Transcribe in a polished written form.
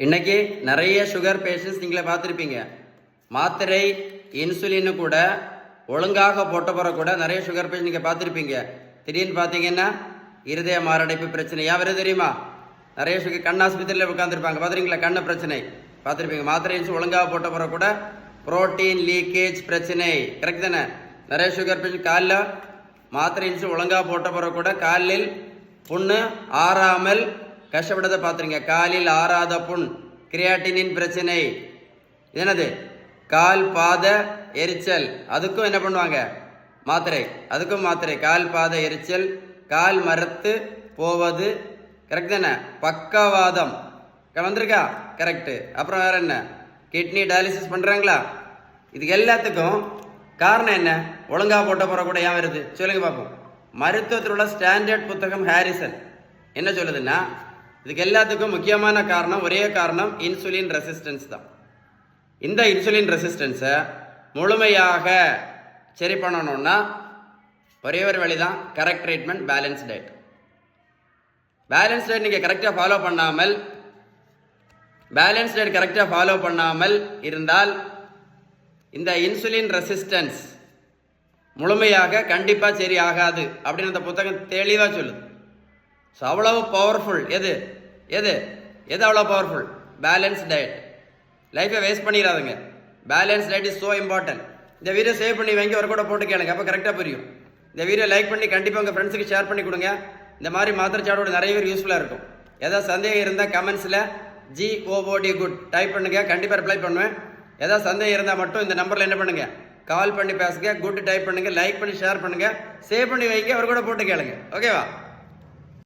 இன்னைக்கு நிறைய sugar patients நீங்களே பார்த்துருப்பீங்க. மாத்திரை இன்சுலின்னு கூட ஒழுங்காக போட்ட பிறகு கூட நிறைய சுகர் பேஷண்ட் நீங்கள் பார்த்துருப்பீங்க. திடீர்னு பார்த்தீங்கன்னா இருதய மாரடைப்பு பிரச்சனை யாவது தெரியுமா? நிறைய சுகர் கண் ஆஸ்பத்திரியில் உட்காந்துருப்பாங்க, பார்த்துருக்கீங்களா? கண்ணு பிரச்சனை பார்த்துருப்பீங்க. மாத்திரை இன்சுலின் ஒழுங்காக போட்ட பிறகு கூட புரோட்டீன் லீக்கேஜ் பிரச்சனை, கரெக்ட் தானே? நிறைய சுகர் பேஷண்ட் காலில் மாத்திரை இன்சுலின் ஒழுங்காக போட்ட பிறகு கூட காலில் புண்ணு ஆறாமல் கஷ்டப்பட்டதை பார்த்துருங்க. காலில் ஆறாத புண், கிரியாட்டினின் பிரச்சனை, என்னது கால் பாத எரிச்சல், அதுக்கும் என்ன பண்ணுவாங்க? மாத்திரை, அதுக்கும் மாத்திரை. கால் பாத எரிச்சல், கால் மரத்து போவது, கரெக்ட் தானே? பக்கவாதம் வந்திருக்கா? கரெக்டு. அப்புறம் வேற என்ன? கிட்னி டயாலிசிஸ் பண்ணுறாங்களா? இதுக்கு எல்லாத்துக்கும் காரணம் என்ன? ஒழுங்காக போட்ட போகிற கூட ஏன் வருது சொல்லுங்க பார்ப்போம். மருத்துவத்தில் உள்ள ஸ்டாண்டர்ட் புத்தகம் ஹாரிசன் என்ன சொல்லுதுன்னா, இதுக்கு எல்லாத்துக்கும் முக்கியமான காரணம், ஒரே காரணம், இன்சுலின் ரெசிஸ்டன்ஸ் தான். இந்த இன்சுலின் ரெசிஸ்டன்ஸை முழுமையாக சரி பண்ணணும்னா ஒரே ஒரு வழி தான், correct treatment, balance diet. Balance diet நீங்கள் கரெக்டாக ஃபாலோ பண்ணாமல் இருந்தால் இந்த இன்சுலின் ரெசிஸ்டன்ஸ் முழுமையாக கண்டிப்பாக சரி ஆகாது அப்படின்னு அந்த புத்தகம் தெளிவாக சொல்லுது. ஸோ அவ்வளவு பவர்ஃபுல் எது எது எது அவ்வளோ பவர்ஃபுல்? Balance diet. லைஃப்பை வேஸ்ட் பண்ணிடாதுங்க. Balance diet is so important. இந்த வீடியோ சேவ் பண்ணி வாங்கி ஒரு கூட போட்டு கேளுங்க, அப்போ கரெக்டாக புரியும். இந்த வீடியோ லைக் பண்ணி கண்டிப்பாக உங்கள் ஃப்ரெண்ட்ஸுக்கு ஷேர் பண்ணி கொடுங்க. இந்த மாதிரி மாத்திரைச்சாடோட நிறைய பேர் யூஸ்ஃபுல்லாக இருக்கும். ஏதாவது சந்தேகம் இருந்தால் கமெண்ட்ஸில் GOOD குட் டைப் பண்ணுங்கள், கண்டிப்பாக ரிப்ளை பண்ணுவேன். ஏதாவது சந்தேகம் இருந்தால் மட்டும் இந்த நம்பரில் என்ன பண்ணுங்கள், கால் பண்ணி பேசுங்க, குட் டைப் பண்ணுங்கள், லைக் பண்ணி ஷேர் பண்ணுங்கள், சேவ் பண்ணி வைங்க, ஒரு கூட போட்டு கேளுங்க. ஓகேவா?